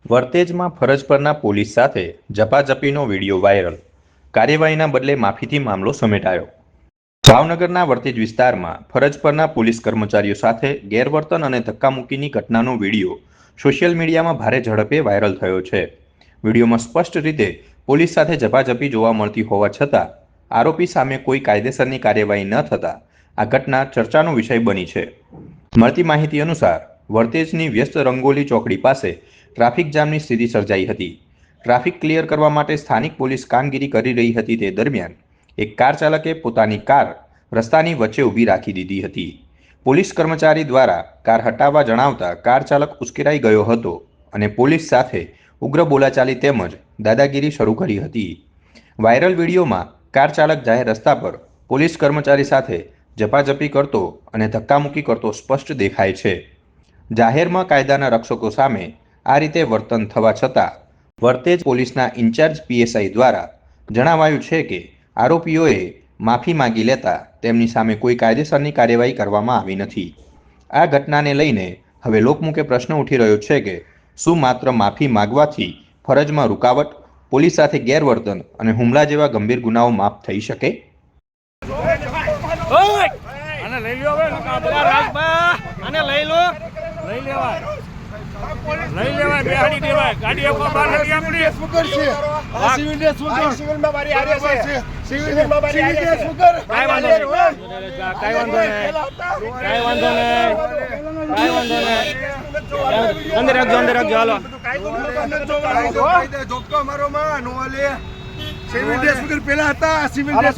વર્તેજમાં ફરજ પરના પોલીસ સાથે ઝપાઝપીનો વિડીયો વાયરલ, કાર્યવાહીના બદલે માફીથી મામલો સમેટાયો। ભાવનગરના વર્તેજ વિસ્તારમાં ફરજ પરના પોલીસ કર્મચારીઓ સાથે ગેરવર્તન અને ધક્કામુક્કીની ઘટનાનો વિડીયો સોશિયલ મીડિયામાં ભારે ઝડપે વાયરલ થયો છે। વિડીયોમાં સ્પષ્ટ રીતે પોલીસ સાથે ઝપાઝપી જોવા મળતી હોવા છતાં આરોપી સામે કોઈ કાયદેસરની કાર્યવાહી ન થતાં આ ઘટના ચર્ચાનો વિષય બની છે। મળતી માહિતી અનુસાર વર્તેજની વ્યસ્ત રંગોલી ચોકડી પાસે ટ્રાફિક જામની સ્થિતિ સર્જાઈ હતી। ટ્રાફિક ક્લિયર કરવા માટે સ્થાનિક પોલીસ કામગીરી કરી રહી હતી। તે દરમિયાન એક કાર ચાલકે પોતાની કાર રસ્તાની વચ્ચે ઊભી રાખી દીધી હતી। પોલીસ કર્મચારી દ્વારા કાર હટાવવા જણાવતા કાર ચાલક ઉશ્કેરાઈ ગયો હતો અને પોલીસ સાથે ઉગ્ર બોલાચાલી તેમજ દાદાગીરી શરૂ કરી હતી। વાયરલ વિડીયોમાં કાર ચાલક જાહેર રસ્તા પર પોલીસ કર્મચારી સાથે ઝપાઝપી કરતો અને ધક્કામુક્કી કરતો સ્પષ્ટ દેખાય છે। જાહેરમાં કાયદાના રક્ષકો સામે આ રીતે વર્તન થવા છતાં વર્તેજ પોલીસના ઇન્ચાર્જ પીએસઆઈ દ્વારા જણાવાયું છે કે આરોપીઓએ માફી માંગી લેતા તેમની સામે કોઈ કાયદેસરની કાર્યવાહી કરવામાં આવી નથી। આ ઘટનાને લઈને હવે લોકમુખે પ્રશ્ન ઉઠી રહ્યો છે કે શું માત્ર માફી માંગવાથી ફરજમાં રૂકાવટ, પોલીસ સાથે ગેરવર્તન અને હુમલા જેવા ગંભીર ગુનાઓ માફ થઈ શકે? લઈ લેવાય બેહાડી દેવાય ગાડી આપવા બહાર નથી આપણી સુગર છે આ સિવિલ ડ્રેસ સુગર સિવિલ માં મારી આરે છે સિવિલ માં મારી આરે છે સુગર કાઈ વાંધો નહીં કાઈ વાંધો નહીં અંદર રાખજો હાલો ધોકો મારો માં નો લે સિવિલ ડ્રેસ સુગર પેલા હતા સિવિલ ડ્રેસ